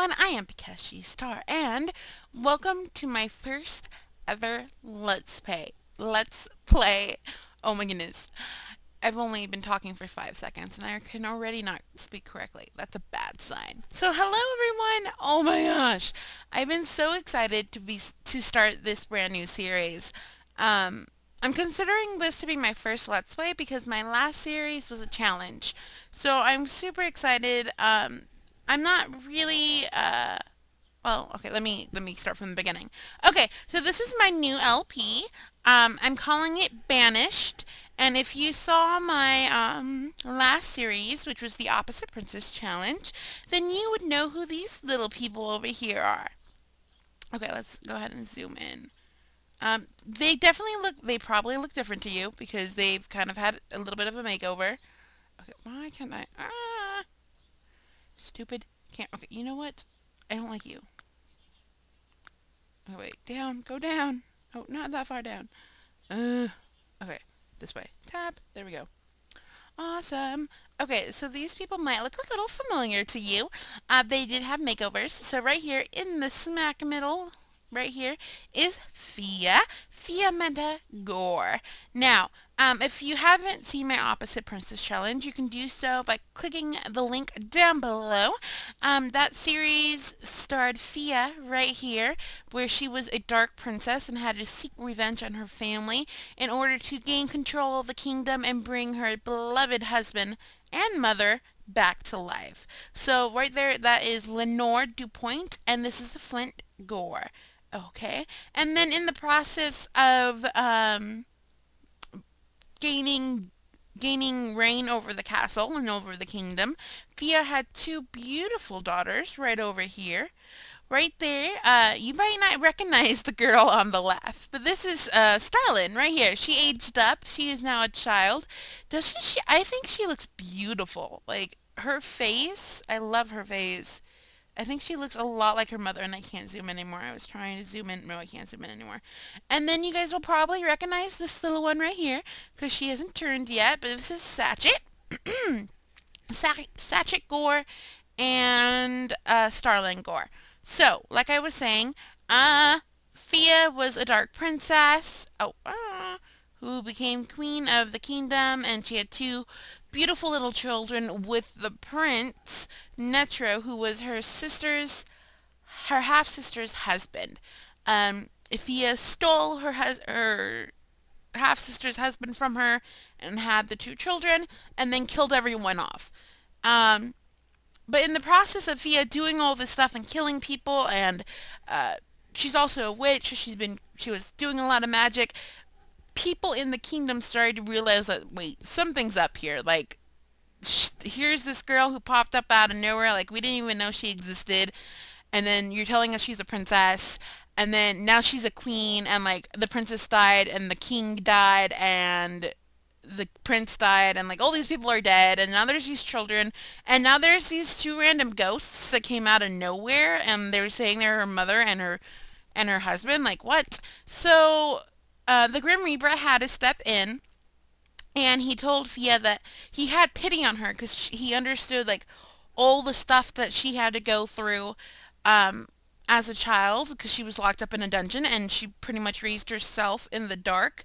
everyone, I am Pikachu Star, and welcome to my first ever Let's Play. Oh my goodness. I've only been talking for 5 seconds and I can already not speak correctly. That's a bad sign. So hello everyone! Oh my gosh! I've been so excited to start this brand new series. Um, I'm considering this to be my first Let's Play because my last series was a challenge. So I'm super excited. I'm not really well, okay, let me start from the beginning. Okay, so this is my new LP. I'm calling it Banished, and if you saw my last series, which was the Opposite Princess Challenge, then you would know who these little people over here are. Okay, let's go ahead and zoom in. They probably look different to you because they've kind of had a little bit of a makeover. Okay, why can't I? Stupid. Can't. Okay, you know what? I don't like you. Oh, wait, down, go down. Oh, not that far down. Uh, okay, this way. Tap. There we go. Awesome. Okay, so these people might look a little familiar to you. They did have makeovers. So right here in the smack middle, right here, is Fia Menda Gore. Now, if you haven't seen my Opposite Princess Challenge, you can do so by clicking the link down below. That series starred Fia right here, where she was a dark princess and had to seek revenge on her family in order to gain control of the kingdom and bring her beloved husband and mother back to life. So right there, that is Lenore Dupoint, and this is the Flint Gore. Okay, and then in the process of gaining gaining reign over the castle and over the kingdom, Fia had two beautiful daughters right over here. Right there, you might not recognize the girl on the left, but this is Starlin right here. She aged up. She is now a child. Doesn't she? I think she looks beautiful. Like her face, I love her face. I think she looks a lot like her mother, and I can't zoom in anymore. I was trying to zoom in. No, I can't zoom in anymore. And then you guys will probably recognize this little one right here, because she hasn't turned yet, but this is Satchet. Satchet Gore and Starling Gore. So, like I was saying, Fia was a dark princess. Who became queen of the kingdom, and she had two beautiful little children with the prince, Netro, who was her half-sister's husband. Fia stole her half-sister's husband from her and had the two children, and then killed everyone off. Um, but in the process of Fia doing all this stuff and killing people, and she's also a witch. She was doing a lot of magic. People in the kingdom started to realize that wait, something's up here. Like, here's this girl who popped up out of nowhere. Like, we didn't even know she existed, and then you're telling us she's a princess, and then now she's a queen, and like the princess died, and the king died, and the prince died, and like all these people are dead, and now there's these children, and now there's these two random ghosts that came out of nowhere, and they're saying they're her mother and her husband. Like, what? So the Grim Reaper had to step in, and he told Fia that he had pity on her because he understood like all the stuff that she had to go through um, as a child because she was locked up in a dungeon, and she pretty much raised herself in the dark.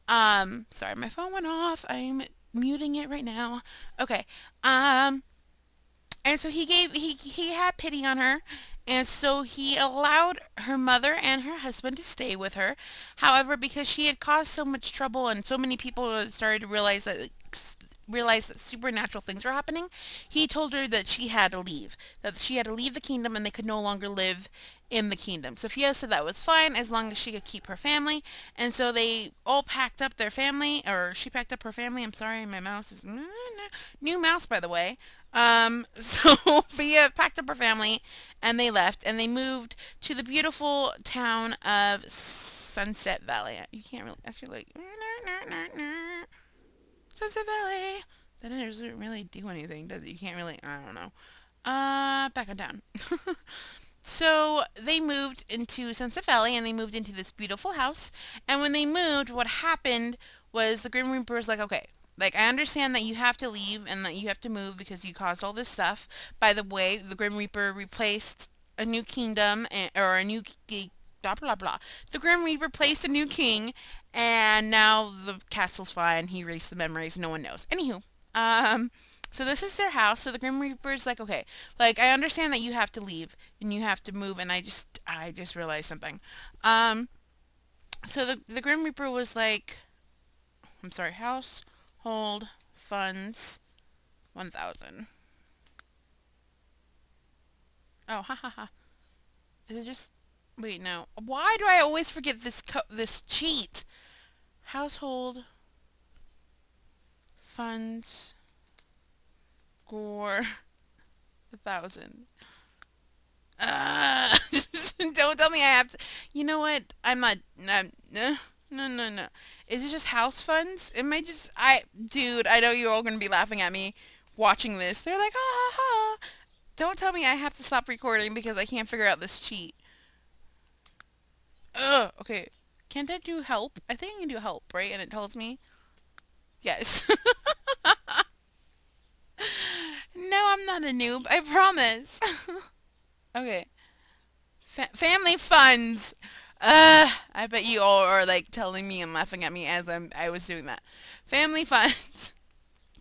Sorry, my phone went off. I'm muting it right now. Okay. And so he had pity on her, and so he allowed her mother and her husband to stay with her. However, because she had caused so much trouble and so many people started to realize that supernatural things were happening, he told her that she had to leave. That she had to leave the kingdom and they could no longer live in the kingdom. Sophia said that was fine as long as she could keep her family. And so they all packed up their family, or she packed up her family. I'm sorry, my mouse is... New mouse, by the way. So Sophia packed up her family and they left and they moved to the beautiful town of Sunset Valley. You can't really... Actually, like... Sunset Valley. That doesn't really do anything, does it? You can't really, I don't know. Back on down. So they moved into Sunset Valley and they moved into this beautiful house. And when they moved, what happened was the Grim Reaper was like, okay, like I understand that you have to leave and that you have to move because you caused all this stuff. By the way, the Grim Reaper replaced a new kingdom or a new blah blah blah. The Grim Reaper placed a new king, and now the castle's fine. He erased the memories. No one knows. Anywho, um, so this is their house. So the Grim Reaper's like, okay, like I understand that you have to leave and you have to move, and I just realized something. Um, so the Grim Reaper was like, I'm sorry, household funds 1,000. Oh, ha ha ha. Is it just? Wait, no. Why do I always forget this cheat? Household funds gore 1,000. Uh, don't tell me I have to. You know what? I'm not. No, no, no, no. Is it just house funds? Am I just? Dude, I know you're all gonna be laughing at me watching this. They're like, ha ha ha. Don't tell me I have to stop recording because I can't figure out this cheat. Ugh. Okay. Can't I do help? I think I can do help, right? And it tells me yes. No, I'm not a noob. I promise. Okay. Family funds. I bet you all are like telling me and laughing at me as I was doing that. Family funds.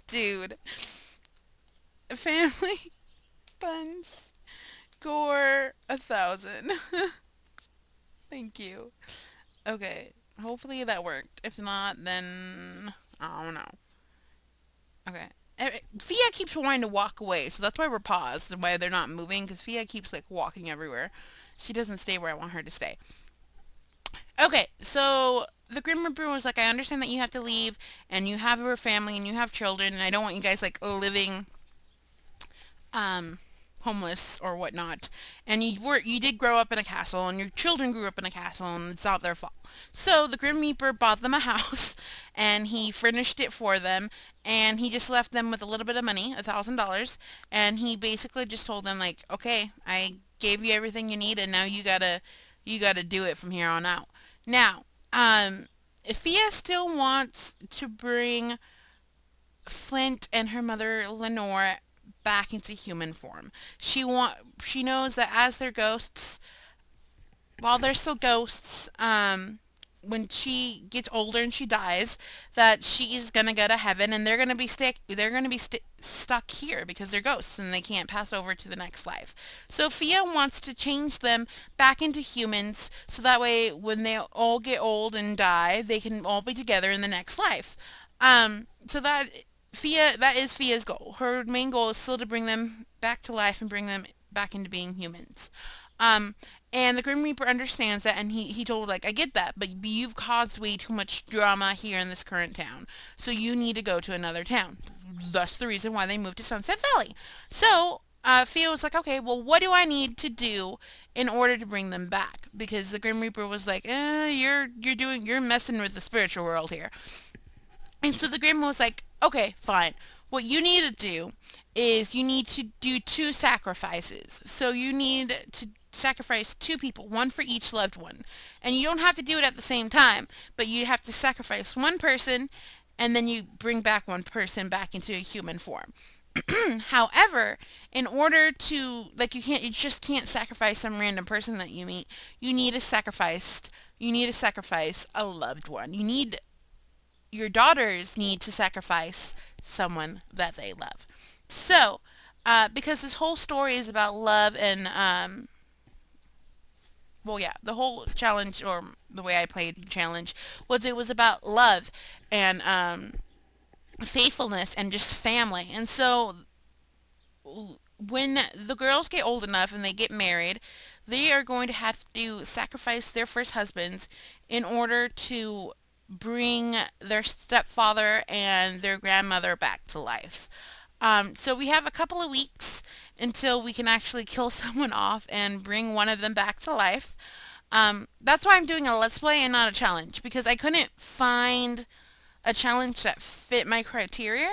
Dude. Family funds. Gore 1,000. Thank you. Okay. Hopefully that worked. If not, then I don't know. Okay. Fia keeps wanting to walk away, so that's why we're paused and why they're not moving, because Fia keeps like walking everywhere. She doesn't stay where I want her to stay. Okay, so the Grim Reaper was like, I understand that you have to leave, and you have a family, and you have children, and I don't want you guys like living um homeless or whatnot. And you did grow up in a castle, and your children grew up in a castle, and it's not their fault. So the Grim Reaper bought them a house, and he furnished it for them, and he just left them with a little bit of money, $1,000, and he basically just told them like, okay, I gave you everything you need, and now you gotta do it from here on out. Now, if Fia still wants to bring Flint and her mother Lenore back into human form. She knows that as they're ghosts, while they're still ghosts, when she gets older and she dies, that she's gonna go to heaven and they're gonna be stuck here because they're ghosts and they can't pass over to the next life. So Fia wants to change them back into humans so that way when they all get old and die, they can all be together in the next life. So that is Fia's goal. Her main goal is still to bring them back to life and bring them back into being humans. Um, and the Grim Reaper understands that, and he told her, like, I get that, but you've caused way too much drama here in this current town, so you need to go to another town. Thus the reason why they moved to Sunset Valley. So, Fia was like, okay, well, what do I need to do in order to bring them back? Because the Grim Reaper was like, you're messing with the spiritual world here. And so the Grim was like, okay, fine. What you need to do is you need to do two sacrifices. So you need to sacrifice two people, one for each loved one. And you don't have to do it at the same time, but you have to sacrifice one person and then you bring back one person back into a human form. However, in order to like you just can't sacrifice some random person that you meet. You need to sacrifice a loved one. Your daughters need to sacrifice someone that they love. So, because this whole story is about love and, well, yeah, the whole challenge, or the way I played the challenge, it was about love and faithfulness and just family. And so, when the girls get old enough and they get married, they are going to have to sacrifice their first husbands in order to bring their stepfather and their grandmother back to life. So we have a couple of weeks until we can actually kill someone off and bring one of them back to life. That's why I'm doing a let's play and not a challenge, because I couldn't find a challenge that fit my criteria.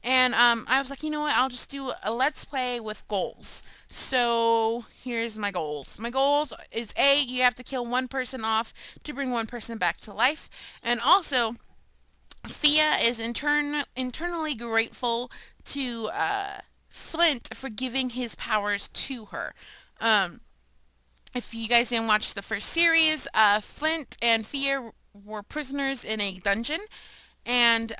And I was like, you know what, I'll just do a let's play with goals. So here's my goals. My goals is A, you have to kill one person off to bring one person back to life. And also, Fia is internally grateful to Flint for giving his powers to her. Um, if you guys didn't watch the first series, Flint and Fia were prisoners in a dungeon, and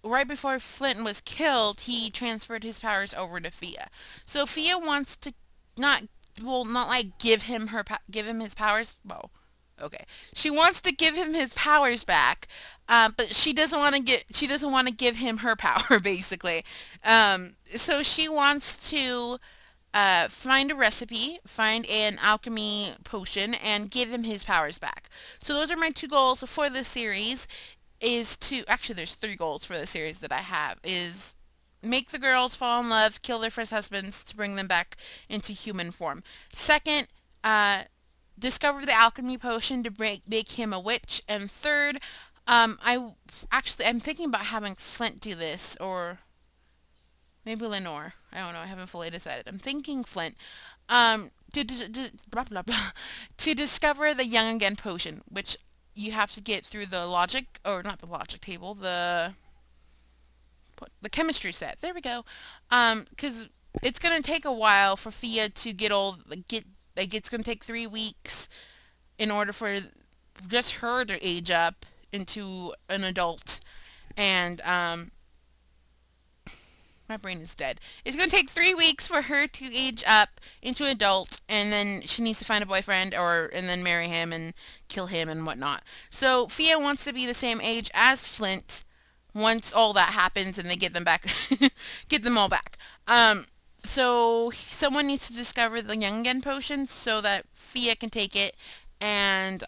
right before Flint was killed, he transferred his powers over to Fia. So Fia wants to not, well, not like give him his powers. Well, okay, she wants to give him his powers back, but she doesn't want to give him her power basically. So she wants to find a recipe, find an alchemy potion, and give him his powers back. So those are my two goals for this series. Is to actually there's three goals for the series that I have is make the girls fall in love, kill their first husbands to bring them back into human form. Second, discover the alchemy potion to make him a witch. And third, I'm thinking about having Flint do this or maybe Lenore. I don't know. I haven't fully decided. I'm thinking Flint. Blah blah blah, to discover the young again potion, which you have to get through the logic or not the logic table, the chemistry set. There we go. Because it's gonna take a while for Fia to get like it's gonna take 3 weeks in order for just her to age up into an adult, and my brain is dead. It's going to take 3 weeks for her to age up into an adult, and then she needs to find a boyfriend, and then marry him and kill him and whatnot. So Fia wants to be the same age as Flint once all that happens and they get them back, get them all back. So someone needs to discover the young again potion so that Fia can take it and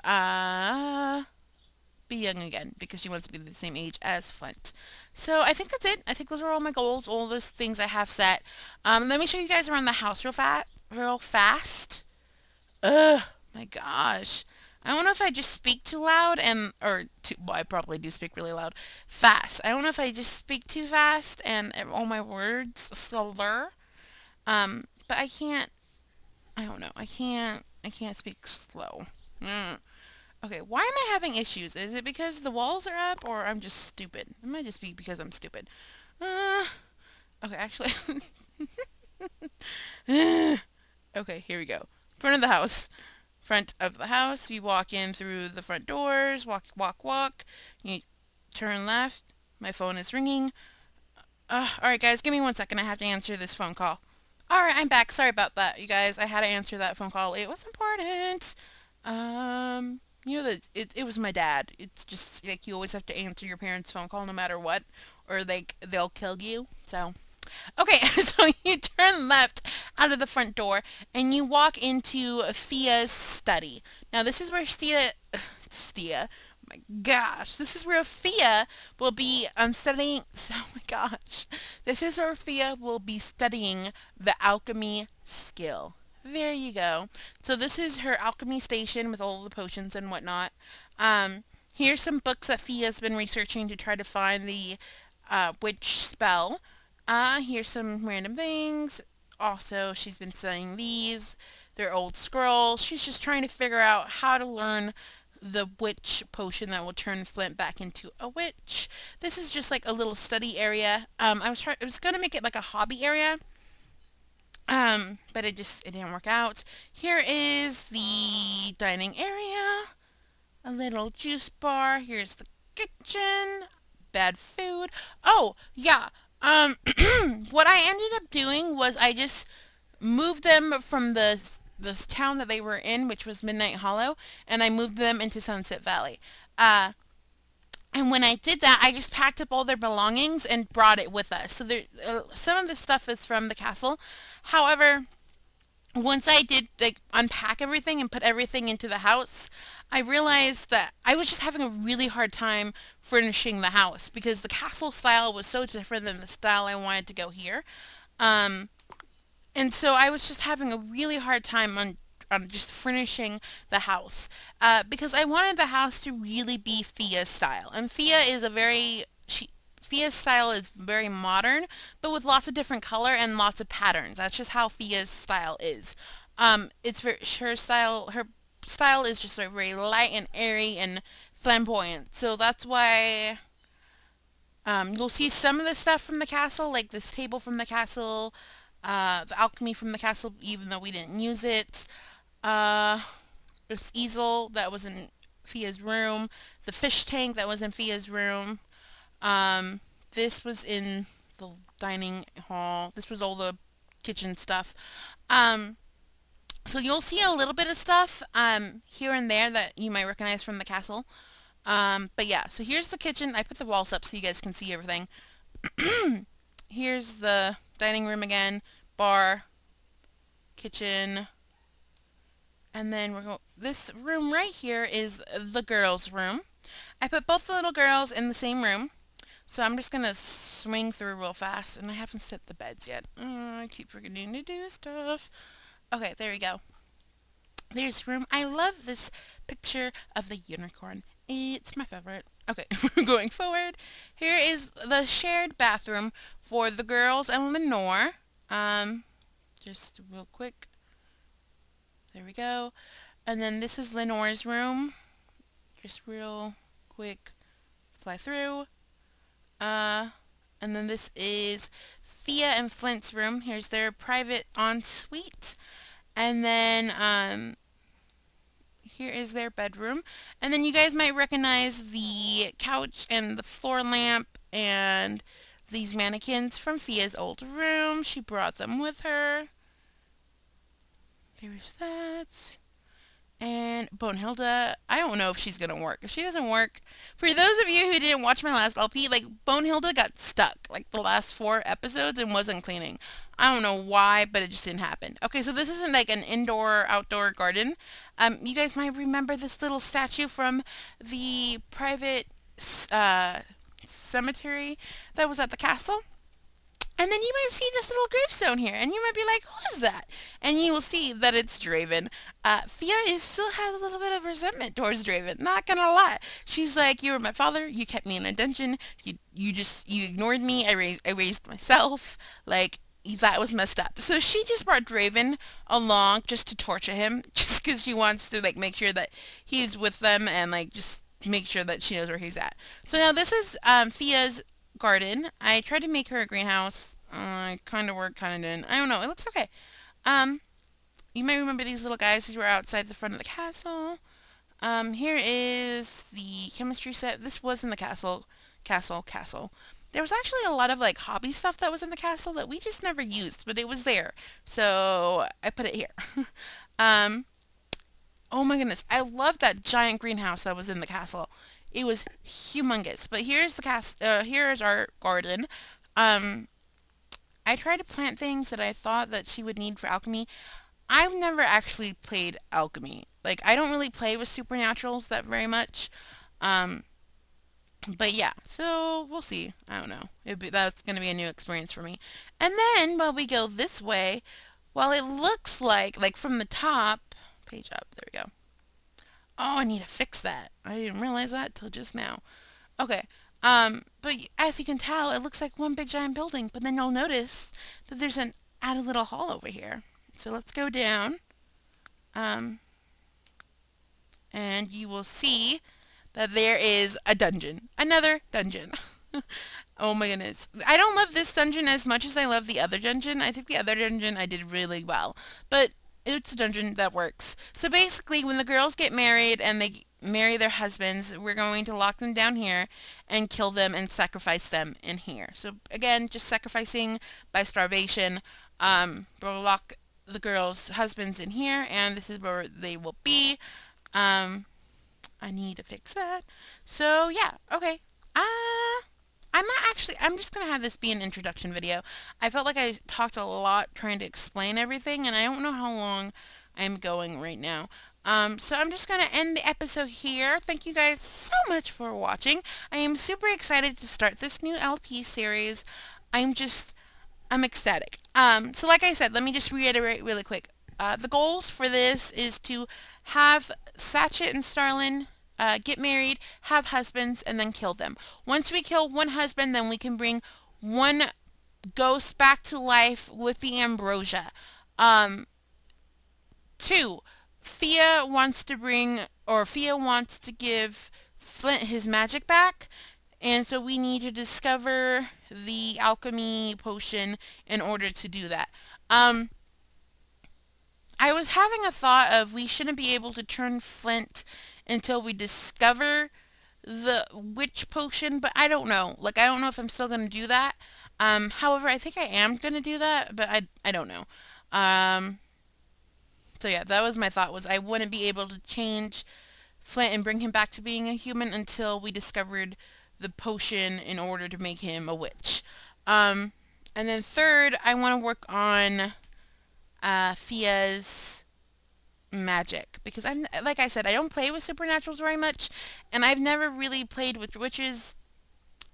be young again because she wants to be the same age as Flint. So I think that's it. I think those are all my goals, all those things I have set. Let me show you guys around the house real fast. Ugh, my gosh. I don't know if I just speak too loud well, I probably do speak really loud. Fast. I don't know if I just speak too fast and all my words slur. But I don't know. I can't speak slow. Okay, why am I having issues? Is it because the walls are up or I'm just stupid? It might just be because I'm stupid. Okay, actually. Okay, here we go. Front of the house. Front of the house. You walk in through the front doors. Walk, walk, walk. You turn left. My phone is ringing. Alright guys, give me 1 second. I have to answer this phone call. Alright, I'm back. Sorry about that, you guys. I had to answer that phone call. It was important. You know that it was my dad. It's just like you always have to answer your parents' phone call no matter what, or they'll kill you. So, okay, so you turn left out of the front door and you walk into Fia's study. Now this is where Stia, oh my gosh, this is where Fia will be studying. Oh my gosh, this is where Fia will be studying the alchemy skill. There you go. So this is her alchemy station with all the potions and whatnot. Here's some books that Fia's been researching to try to find the witch spell. Here's some random things. Also, she's been studying these. They're old scrolls. She's just trying to figure out how to learn the witch potion that will turn Flint back into a witch. This is just like a little study area. I was gonna make it like a hobby area. But it didn't work out. Here is the dining area. A little juice bar. Here's the kitchen. Bad food. Oh, yeah. What I ended up doing was I just moved them from the town that they were in, which was Midnight Hollow, and I moved them into Sunset Valley. And when I did that, I just packed up all their belongings and brought it with us. So some of the stuff is from the castle. However, once I did like unpack everything and put everything into the house, I realized that I was just having a really hard time furnishing the house because the castle style was so different than the style I wanted to go here. Um, and so I was just having a really hard time on just furnishing the house because I wanted the house to really be Fia's style. And Fia's style is very modern, but with lots of different color and lots of patterns. That's just how Fia's style is. Her style is just like very light and airy and flamboyant. So that's why you'll see some of the stuff from the castle, like this table from the castle, the alchemy from the castle, even though we didn't use it. Uh, this easel that was in Fia's room. The fish tank that was in Fia's room. Um, this was in the dining hall. This was all the kitchen stuff. Um, so you'll see a little bit of stuff here and there that you might recognize from the castle. But yeah, so here's the kitchen. I put the walls up so you guys can see everything. Here's the dining room again, bar, kitchen, and then this room right here is the girls' room. I put both the little girls in the same room. So I'm just gonna swing through real fast, and I haven't set the beds yet. I keep forgetting to do stuff. Okay, there we go. There's room. I love this picture of the unicorn. It's my favorite. Okay, going forward. Here is the shared bathroom for the girls and Lenore. Just real quick. There we go. And then this is Lenore's room. Just real quick. Fly through. And then this is Fia and Flint's room. Here's their private ensuite. And then, here is their bedroom. And then you guys might recognize the couch and the floor lamp and these mannequins from Fia's old room. She brought them with her. There's that. And Bonehilda, I don't know if she's going to work. If she doesn't work, for those of you who didn't watch my last LP, like, Bonehilda got stuck, like, the last 4 episodes and wasn't cleaning. I don't know why, but it just didn't happen. Okay, so this isn't, like, an indoor-outdoor garden. You guys might remember this little statue from the private, cemetery that was at the castle. And then you might see this little gravestone here, and you might be like, who is that? And you will see that it's Draven. Fia still has a little bit of resentment towards Draven, not gonna lie. She's like, you were my father, you kept me in a dungeon, you ignored me, I raised myself, like, that was messed up. So she just brought Draven along just to torture him, just because she wants to, like, make sure that he's with them and, like, just make sure that she knows where he's at. So now this is Fia's garden. I tried to make her a greenhouse. I kind of worked, kind of didn't. I don't know. It looks okay. You may remember these little guys who were outside the front of the castle. Here is the chemistry set. This was in the castle. There was actually a lot of like hobby stuff that was in the castle that we just never used, but it was there. So I put it here. Oh my goodness. I love that giant greenhouse that was in the castle. It was humongous. But here's the here's our garden. I tried to plant things that I thought that she would need for alchemy. I've never actually played alchemy. Like, I don't really play with supernaturals that very much. But yeah, so we'll see. I don't know. That's going to be a new experience for me. And then, while we go this way, while it looks like from the top, page up, there we go. Oh, I need to fix that. I didn't realize that till just now. Okay. But as you can tell, it looks like one big giant building, but then you'll notice that there's an added little hall over here. So let's go down. And you will see that there is a dungeon. Another dungeon. Oh my goodness. I don't love this dungeon as much as I love the other dungeon. I think the other dungeon I did really well. But it's a dungeon that works. So basically, when the girls get married and they marry their husbands, we're going to lock them down here and kill them and sacrifice them in here. So again, just sacrificing by starvation. We'll lock the girls' husbands in here, and this is where they will be. I need to fix that. So yeah, okay. I'm just gonna have this be an introduction video. I felt like I talked a lot trying to explain everything, and I don't know how long I'm going right now. So I'm just gonna end the episode here. Thank you guys so much for watching. I am super excited to start this new LP series. I'm ecstatic. So like I said, let me just reiterate really quick. The goals for this is to have Satchet and Starlin get married, have husbands, and then kill them. Once we kill one husband, then we can bring one ghost back to life with the ambrosia. 2, Fia wants to give Flint his magic back, and so we need to discover the alchemy potion in order to do that. Um, I was having a thought of we shouldn't be able to turn Flint until we discover the witch potion, but I don't know. Like, I don't know if I'm still gonna do that. However, I think I am gonna do that, but I don't know. Um, so yeah, that was my thought, was I wouldn't be able to change Flint and bring him back to being a human until we discovered the potion in order to make him a witch. Um, and then third, I want to work on Fia's magic, because I'm, like I said, I don't play with supernaturals very much, and I've never really played with witches,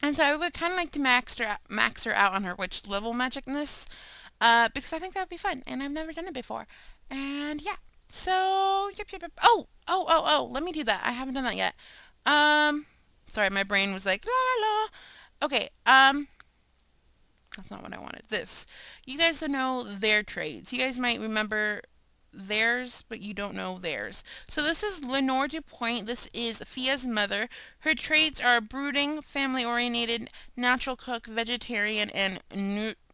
and so I would kind of like to max her out on her witch level magicness, because I think that would be fun, and I've never done it before, and yeah. So, yep. Oh, let me do that. I haven't done that yet. Um, Sorry, my brain was like, la la la. Okay, that's not what I wanted. This. You guys don't know their trades. You guys might remember theirs, but you don't know theirs. So this is Lenore DuPoint. This is Fia's mother. Her traits are brooding, family-oriented, natural cook, vegetarian, and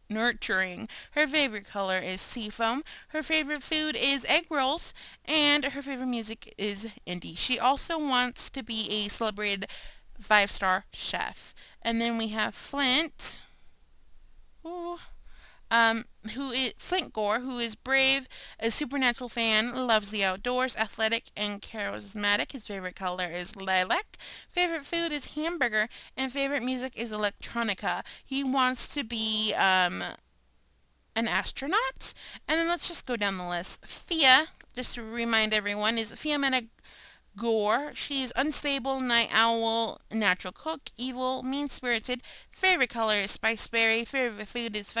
nurturing. Her favorite color is seafoam. Her favorite food is egg rolls. And her favorite music is indie. She also wants to be a celebrated five-star chef. And then we have Flint. Ooh, who is Flint Gore, who is brave, a supernatural fan, loves the outdoors, athletic, and charismatic. His favorite color is lilac. Favorite food is hamburger, and favorite music is electronica. He wants to be an astronaut. And then let's just go down the list. Fia, just to remind everyone, is Fiametta Gore. She is unstable, night owl, natural cook, evil, mean-spirited. Favorite color is spiceberry. Favorite food is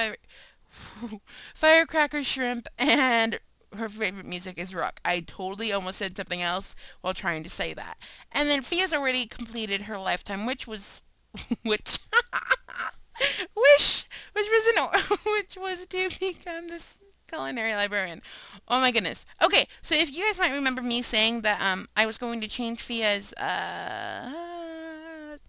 firecracker shrimp, and her favorite music is rock. I totally almost said something else while trying to say that. And then Fia's already completed her lifetime, which was which which was to become this culinary librarian. Oh my goodness. Okay, so if you guys might remember me saying that I was going to change Fia's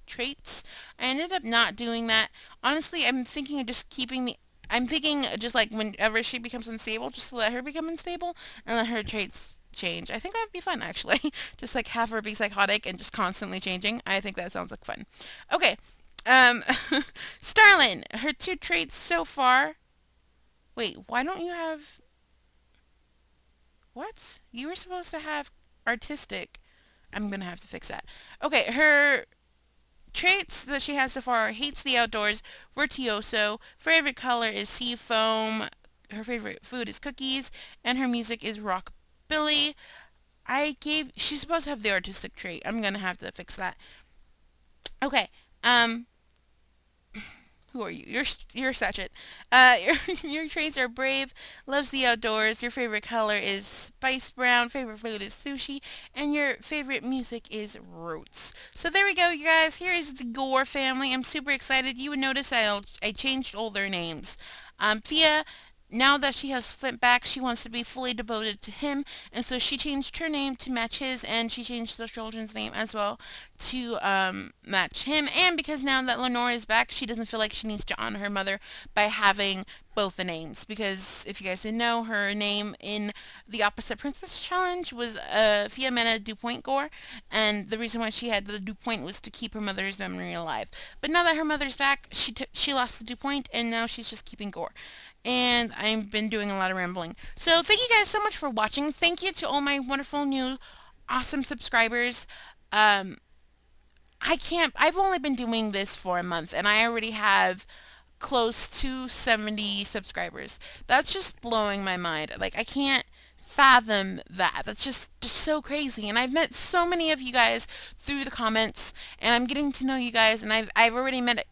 traits, I ended up not doing that. Honestly, I'm thinking just like whenever she becomes unstable, just to let her become unstable and let her traits change. I think that would be fun actually. Just like have her be psychotic and just constantly changing. I think that sounds like fun. Okay. Um Starlin, her two traits so far. Wait, why don't you have what? You were supposed to have artistic. I'm gonna have to fix that. Okay, her traits that she has so far are hates the outdoors, virtuoso, favorite color is sea foam, her favorite food is cookies, and her music is rockabilly. She's supposed to have the artistic trait. I'm gonna have to fix that. Okay, um, who are you? You're Sachet. Your traits are brave, loves the outdoors. Your favorite color is spice brown. Favorite food is sushi, and your favorite music is roots. So there we go, you guys. Here is the Gore family. I'm super excited. You would notice I changed all their names. Fia. Now that she has Flint back, she wants to be fully devoted to him, and so she changed her name to match his, and she changed the children's name as well to match him. And because now that Lenore is back, she doesn't feel like she needs to honor her mother by having both the names. Because if you guys didn't know, her name in the Opposite Princess Challenge was Fiametta DuPoint Gore, and the reason why she had the DuPoint was to keep her mother's memory alive. But now that her mother's back, she lost the DuPoint, and now she's just keeping Gore. And I've been doing a lot of rambling. So thank you guys so much for watching. Thank you to all my wonderful new awesome subscribers. Um, I've only been doing this for a month and I already have close to 70 subscribers. That's just blowing my mind. Like, I can't fathom that. That's just so crazy. And I've met so many of you guys through the comments, and I'm getting to know you guys, and I've already met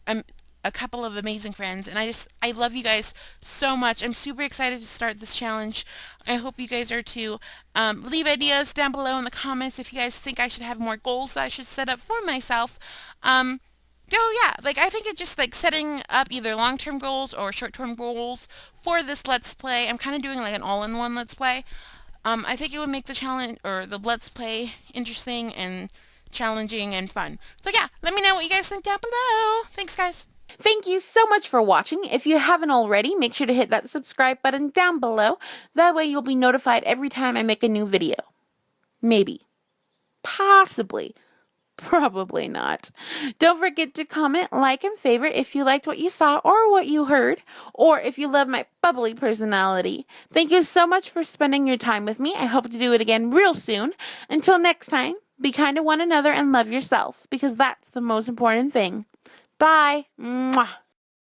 a couple of amazing friends, and I love you guys so much. I'm super excited to start this challenge. I hope you guys are too. Leave ideas down below in the comments if you guys think I should have more goals that I should set up for myself. Oh yeah, like I think it's just like setting up either long-term goals or short-term goals for this Let's Play. I'm kind of doing like an all-in-one Let's Play. I think it would make the challenge or the Let's Play interesting and challenging and fun. So yeah, let me know what you guys think down below. Thanks guys. Thank you so much for watching. If you haven't already, make sure to hit that subscribe button down below. That way you'll be notified every time I make a new video. Maybe. Possibly. Probably not. Don't forget to comment, like, and favorite if you liked what you saw or what you heard, or if you love my bubbly personality. Thank you so much for spending your time with me. I hope to do it again real soon. Until next time, be kind to one another and love yourself, because that's the most important thing. Bye. Mwah.